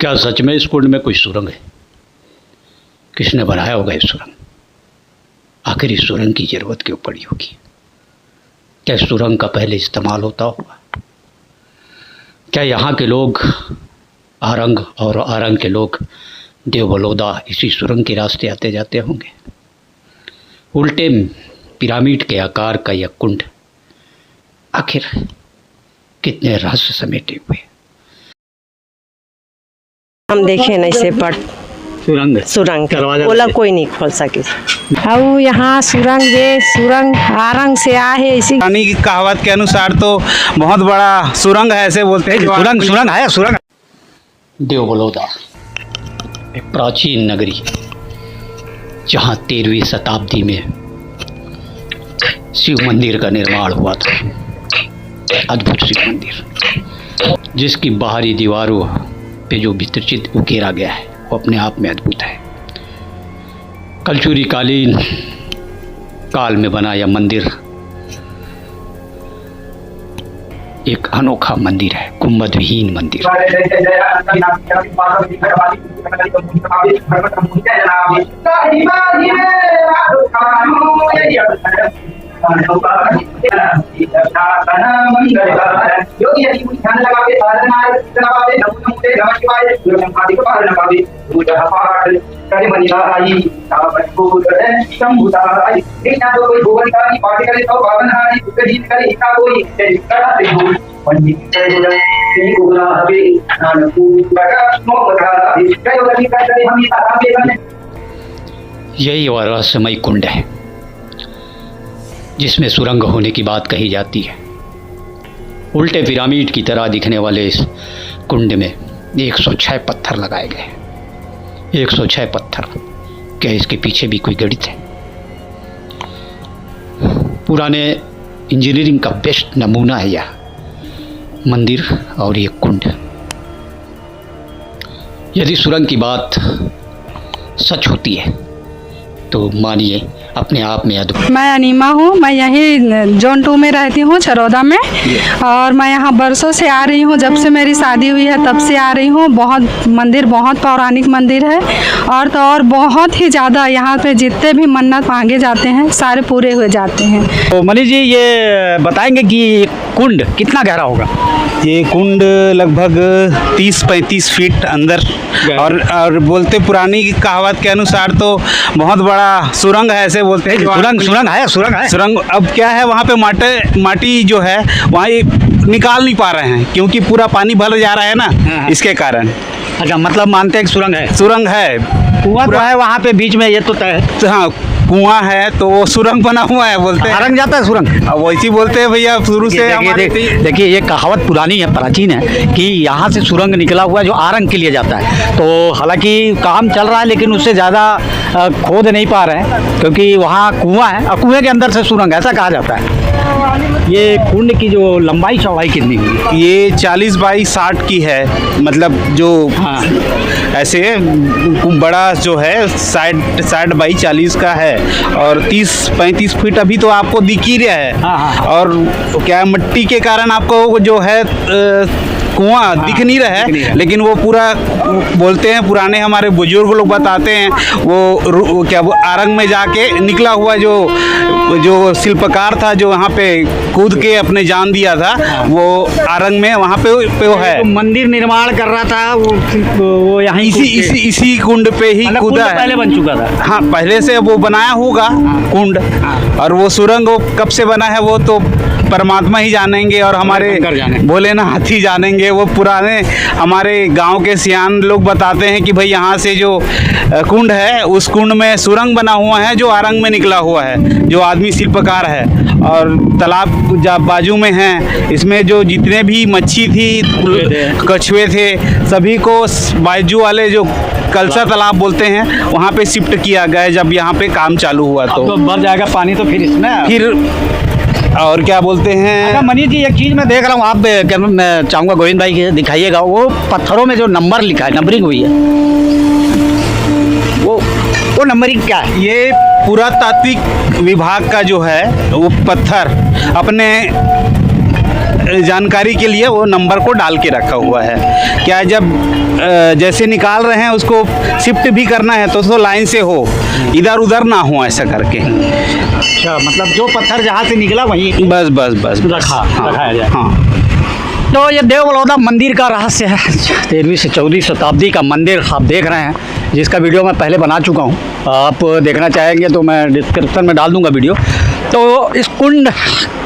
क्या सच में इस कुंड में कोई सुरंग है? किसने बनाया होगा इस सुरंग? आखिर इस सुरंग की जरूरत क्यों पड़ी होगी? क्या इस सुरंग का पहले इस्तेमाल होता होगा? क्या यहाँ के लोग आरंग और आरंग के लोग देवबलौदा इसी सुरंग के रास्ते आते जाते होंगे? उल्टे पिरामिड के आकार का यह कुंड आखिर कितने रहस्य समेटे हुए? हम देखे नहीं से पर सुरंग बोला कोई नहीं खोल सके। और यहाँ सुरंग आरंग से आए है। इसी पुरानी की कहावत के अनुसार तो बहुत बड़ा सुरंग है, ऐसे बोलते हैं। सुरंग देवबलौदा एक प्राचीन नगरी जहाँ 13वीं शताब्दी में शिव मंदिर का निर्माण हुआ था। अद्भुत शिव मंदिर जिसकी बाहरी दीवारों पे जो भित्तिचित्र उकेरा गया है वो अपने आप में अद्भुत है। कलचुरी कालीन काल में बना यह मंदिर एक अनोखा मंदिर है, गुंबद विहीन मंदिर। यही वह रहस्यमय कुंड है जिसमें सुरंग होने की बात कही जाती है। उल्टे पिरामिड की तरह दिखने वाले इस कुंड में 106 पत्थर लगाए गए। 106 पत्थर। क्या इसके पीछे भी कोई गणित है? पुराने इंजीनियरिंग का बेस्ट नमूना है यह मंदिर और ये कुंड। यदि सुरंग की बात सच होती है तो मानिए अपने आप में अद्भुत। मैं अनीमा हूँ, मैं यहीं जोन 2 में रहती हूँ, चरौदा में। और मैं यहाँ बरसों से आ रही हूँ, जब से मेरी शादी हुई है तब से आ रही हूँ। बहुत पौराणिक मंदिर है और तो और बहुत ही ज़्यादा यहाँ पे जितने भी मन्नत मांगे जाते हैं सारे पूरे हो जाते हैं। तो मनीष जी ये बताएंगे कि कुंड कितना गहरा होगा? ये कुंड लगभग 30-35 फीट अंदर और बोलते पुरानी की कहावत के अनुसार तो बहुत बड़ा सुरंग है, ऐसे बोलते हैं। सुरंग अब क्या है, वहाँ पे माटी जो है वहाँ निकाल नहीं पा रहे हैं क्योंकि पूरा पानी भर जा रहा है ना, इसके कारण। अच्छा, मतलब मानते हैं कि सुरंग है। कुआं तो है वहाँ पे बीच में, ये तो तय है। हाँ, कुआं है तो वो सुरंग बना हुआ है, बोलते हैं। आरंग जाता है सुरंग, वैसे बोलते हैं भैया शुरू से। देखिए ये कहावत पुरानी है, प्राचीन है कि यहाँ से सुरंग निकला हुआ है जो आरंग के लिए जाता है। तो हालांकि काम चल रहा है लेकिन उससे ज़्यादा खोद नहीं पा रहे हैं क्योंकि वहाँ कुआं है और कुएं के अंदर से सुरंग, ऐसा कहा जाता है। ये कुंड की जो लंबाई चौड़ाई कितनी हुई? ये 40 बाई 60 की है, मतलब जो ऐसे बड़ा जो है साइड बाई 40 का है और 30-35 फीट अभी तो आपको दिख ही रहा है। और क्या मिट्टी के कारण आपको जो है कुआं दिख नहीं रहा है, लेकिन वो पूरा बोलते हैं पुराने हमारे बुजुर्ग लोग बताते हैं वो आरंग में जाके निकला हुआ जो शिल्पकार था जो वहाँ पे कूद के अपने जान दिया था, वो आरंग में वहाँ पे वो है। तो मंदिर निर्माण कर रहा था वो यहाँ इसी कुंड पे ही कूदा है। पहले बन चुका था। हाँ, पहले से वो बनाया होगा कुंड। और वो सुरंग वो कब से बना है वो तो परमात्मा ही जानेंगे और हमारे भोलेनाथ ही जानेंगे। वो पुराने हमारे गांव के सियान लोग बताते हैं कि भाई यहाँ से जो कुंड है उस कुंड में सुरंग बना हुआ है जो आरंग में निकला हुआ है, जो आदमी शिल्पकार है। और तालाब बाजू में है, इसमें जो जितने भी मच्छी थी, कछुए थे, सभी को बाजू वाले जो कलसा तालाब बोलते हैं वहाँ पे शिफ्ट किया गया जब यहाँ पे काम चालू हुआ। तो भर जाएगा पानी तो फिर इसमें फिर और क्या बोलते हैं। अच्छा मनीष जी, एक चीज़ मैं देख रहा हूँ, आप मैं चाहूँगा गोविंद भाई के दिखाइएगा, वो पत्थरों में जो नंबर लिखा है, नंबरिंग हुई है, वो नंबरिंग क्या है? ये पुरातात्विक विभाग का जो है वो पत्थर अपने जानकारी के लिए वो नंबर को डाल के रखा हुआ है। क्या जब जैसे निकाल रहे हैं उसको शिफ्ट भी करना है तो लाइन से हो, इधर उधर ना हो, ऐसा करके। अच्छा, मतलब जो पत्थर जहाँ से निकला वहीं बस बस बस रखाया जाए। हाँ। तो ये देव बलौदा मंदिर का रहस्य है। 13वीं से 14वीं शताब्दी का मंदिर आप देख रहे हैं, जिसका वीडियो मैं पहले बना चुका हूँ। आप देखना चाहेंगे तो मैं डिस्क्रिप्शन में डाल दूँगा वीडियो। तो इस कुंड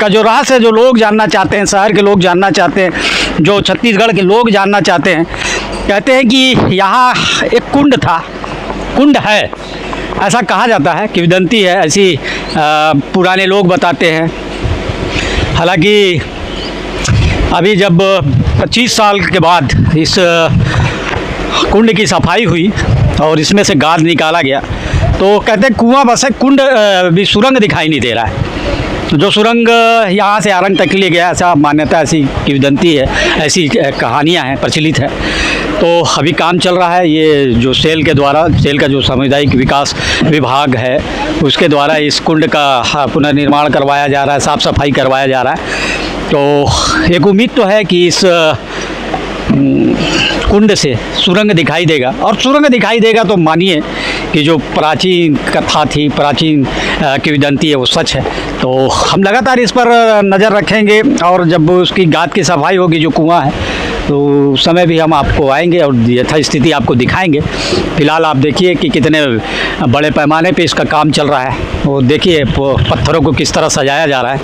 का जो रहस्य, जो लोग जानना चाहते हैं, शहर के लोग जानना चाहते हैं, जो छत्तीसगढ़ के लोग जानना चाहते हैं, कहते हैं कि यहाँ एक कुंड था, कुंड है, ऐसा कहा जाता है, किंवदंती है ऐसी, पुराने लोग बताते हैं। हालांकि अभी जब 25 साल के बाद इस कुंड की सफाई हुई और इसमें से गाद निकाला गया, तो कहते हैं कुआं बस है, कुंड भी सुरंग दिखाई नहीं दे रहा है। जो सुरंग यहाँ से आरंग तक लिए गया, ऐसा मान्यता, ऐसी किंवदंती है, ऐसी कहानियाँ हैं, प्रचलित है। तो अभी काम चल रहा है, ये जो सेल के द्वारा, सेल का जो सामुदायिक विकास विभाग है उसके द्वारा इस कुंड का पुनर्निर्माण करवाया जा रहा है, साफ़ सफाई करवाया जा रहा है। तो एक उम्मीद तो है कि इस कुंड से सुरंग दिखाई देगा, और सुरंग दिखाई देगा तो मानिए कि जो प्राचीन कथा थी, प्राचीन किंवदंती है, वो सच है। तो हम लगातार इस पर नज़र रखेंगे, और जब उसकी गाद की सफाई होगी, जो कुआं है, तो उस समय भी हम आपको आएंगे और यथास्थिति आपको दिखाएंगे। फ़िलहाल आप देखिए कि कितने बड़े पैमाने पे इसका काम चल रहा है। वो देखिए पत्थरों को किस तरह सजाया जा रहा है।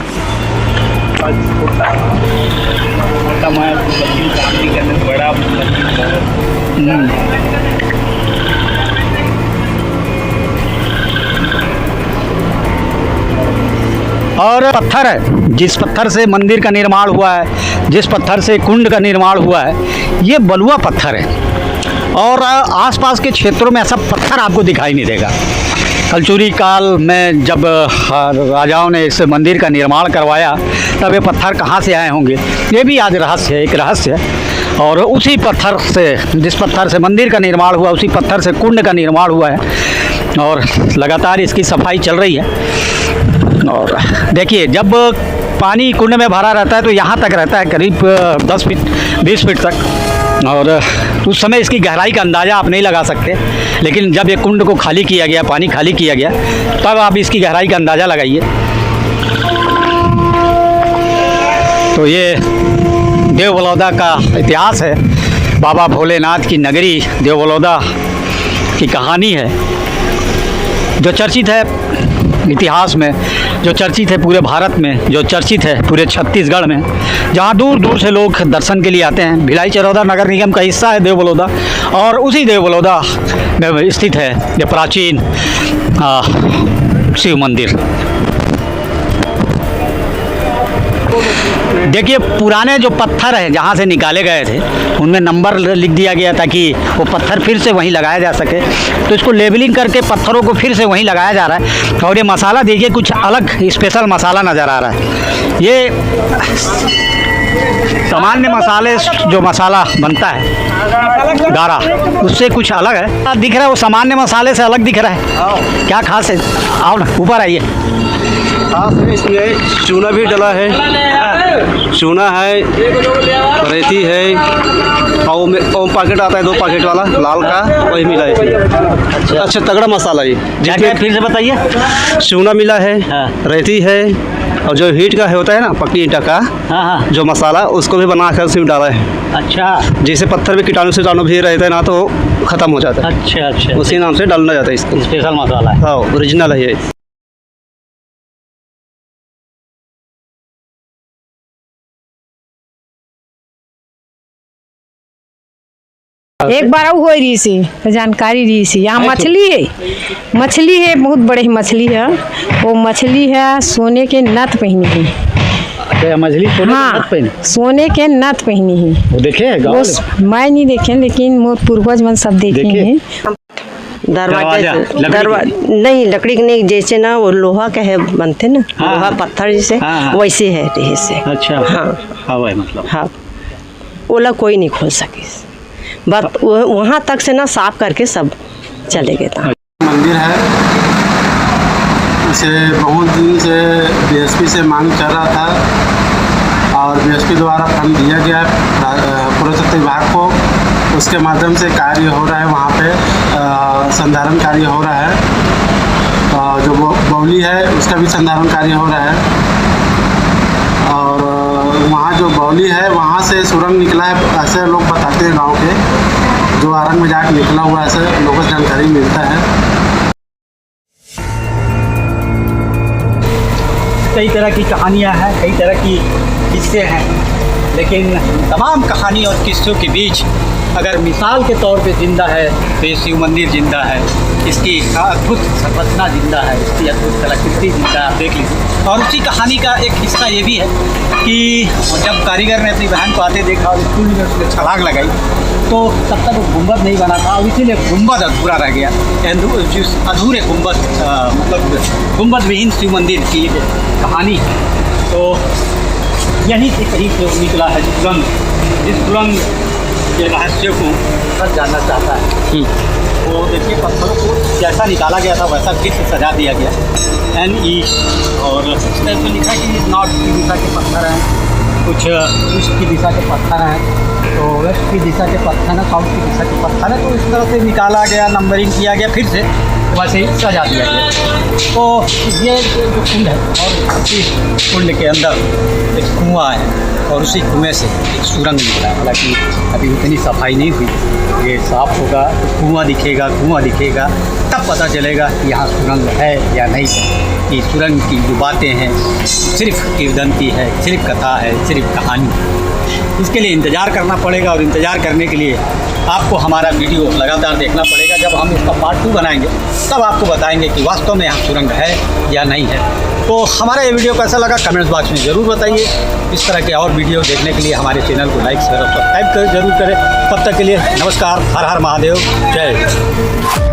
और पत्थर है, जिस पत्थर से मंदिर का निर्माण हुआ है, जिस पत्थर से कुंड का निर्माण हुआ है, ये बलुआ पत्थर है। और आसपास के क्षेत्रों में ऐसा पत्थर आपको दिखाई नहीं देगा। कलचुरी काल में जब राजाओं ने इस मंदिर का निर्माण करवाया, तब ये पत्थर कहाँ से आए होंगे, ये भी आज रहस्य है, एक रहस्य है। और उसी पत्थर से, जिस पत्थर से मंदिर का निर्माण हुआ, उसी पत्थर से कुंड का निर्माण हुआ है, और लगातार इसकी सफाई चल रही है। और देखिए, जब पानी कुंड में भरा रहता है तो यहाँ तक रहता है, करीब 10 फीट 20 फीट तक, और उस समय इसकी गहराई का अंदाज़ा आप नहीं लगा सकते। लेकिन जब ये कुंड को खाली किया गया, पानी खाली किया गया, तब आप इसकी गहराई का अंदाज़ा लगाइए। तो ये देव बलौदा का इतिहास है, बाबा भोलेनाथ की नगरी देव बलौदा की कहानी है, जो चर्चित है इतिहास में, जो चर्चित है पूरे भारत में, जो चर्चित है पूरे छत्तीसगढ़ में, जहाँ दूर दूर से लोग दर्शन के लिए आते हैं। भिलाई चरौदा नगर निगम का हिस्सा है देव बलौदा, और उसी देव बलौदा में स्थित है ये प्राचीन शिव मंदिर। देखिए, पुराने जो पत्थर हैं जहाँ से निकाले गए थे, उनमें नंबर लिख दिया गया ताकि वो पत्थर फिर से वहीं लगाया जा सके। तो इसको लेबलिंग करके पत्थरों को फिर से वहीं लगाया जा रहा है। और ये मसाला देखिए, कुछ अलग स्पेशल मसाला नज़र आ रहा है। ये सामान्य मसाले, जो मसाला बनता है गारा, उससे कुछ अलग है, दिख रहा है, वो सामान्य मसाले से अलग दिख रहा है। क्या खास है? आओ ना, ऊपर आइए। इसमें चूना भी डला है, चूना है, रेती है, और पैकेट आता है 2 पैकेट वाला लाल का, वही मिला है इसमें। अच्छा तगड़ा मसाला ये। क्या फिर से बताइए। चूना मिला है, रेती है, और जो हीट का होता है ना, पक्की ईंटा का, जो मसाला, उसको भी बना कर उसमें डाला है। अच्छा, जैसे पत्थर में कीटाणु भी रहता है ना, तो ख़त्म हो जाता है। अच्छा अच्छा, उसी नाम से डालना जाता है इसको। स्पेशल मसाला है। हाँ, ओरिजिनल है ये। एक बार हो रही सी तो जानकारी रही सी, यहाँ मछली है, बहुत बड़ी मछली है। वो मछली है सोने के नथ पहनी है। अच्छा, मछली सोने हाँ, के नथ पहनी? सोने के नथ पहनी है। वो देखे वो मैं नहीं देखे, लेकिन वो पूर्वज मन सब देखे हैं। दरवाजा नहीं, लकड़ी के नहीं, जैसे ना वो लोहा का है, बनते ना, लोहा पत्थर जैसे, वैसे है जैसे। अच्छा, हाँ मतलब हाँ, ओला कोई नहीं खोल सके, बस वहाँ तक से ना साफ करके सब चले गए था। मंदिर है, इसे बहुत दिन से बीएसपी से मांग चल रहा था, और और बीएसपी द्वारा फंड दिया गया है पुरातत्व विभाग को। उसके माध्यम से कार्य हो रहा है, वहाँ पे संधारण कार्य हो रहा है। जो बौली है उसका भी संधारण कार्य हो रहा है। और वहाँ जो बौली है वहाँ से सुरंग निकला है, ऐसे लोग बताते हैं गांव के, जो आरंग में जाकर निकला हुआ, ऐसे लोगों को जानकारी मिलता है। कई तरह की कहानियाँ हैं, कई तरह की किस्से हैं, लेकिन तमाम कहानी और किस्सों के बीच अगर मिसाल के तौर पे ज़िंदा है तो ये शिव मंदिर ज़िंदा है। इसकी अद्भुत संरचना ज़िंदा है, इसकी अद्भुत कलाकृति ज़िंदा है, आप देख लीजिए। और उसी कहानी का एक हिस्सा ये भी है कि जब कारीगर ने अपनी बहन को आते देखा और स्कूल में उसने छलांग लगाई तो तब तक वो गुंबद नहीं बना था और इसीलिए गुंबद अधूरा रह गया। अधूरे गुंबद मतलब गुंबद विहीन शिव मंदिर की कहानी है। तो यहीं से कहीं से निकला है जिस सुरंग के रहस्य को सब जानना चाहता है। वो देखिए पत्थरों को जैसा निकाला गया था वैसा फिर से सजा दिया गया NE और इस तरह से लिखा कि नॉर्थ की दिशा के पत्थर हैं, कुछ ईस्ट की दिशा के पत्थर हैं, तो वेस्ट की दिशा के पत्थर हैं, साउथ की दिशा के पत्थर हैं। तो इस तरह से निकाला गया, नंबरिंग किया गया, फिर से वैसे ही सजा दिया गया। तो ये जो कुंड है और इस कुंड के अंदर एक कुआं है और उसी कुएं से एक सुरंग निकला है। हालांकि अभी उतनी सफाई नहीं हुई, ये साफ़ होगा तो कुआं दिखेगा तब पता चलेगा कि यहाँ सुरंग है या नहीं है। कि सुरंग की जो बातें हैं सिर्फ किंवदंती है, सिर्फ कथा है, सिर्फ कहानी है। इसके लिए इंतज़ार करना पड़ेगा और इंतज़ार करने के लिए आपको हमारा वीडियो लगातार देखना पड़ेगा। जब हम इसका पार्ट 2 बनाएंगे तब आपको बताएंगे कि वास्तव में यहाँ सुरंग है या नहीं है। तो हमारा ये वीडियो कैसा लगा कमेंट्स बॉक्स में ज़रूर बताइए। इस तरह के और वीडियो देखने के लिए हमारे चैनल को लाइक शेयर और सब्सक्राइब जरूर करें। तब तक के लिए नमस्कार, हर हर महादेव, जय हिंद।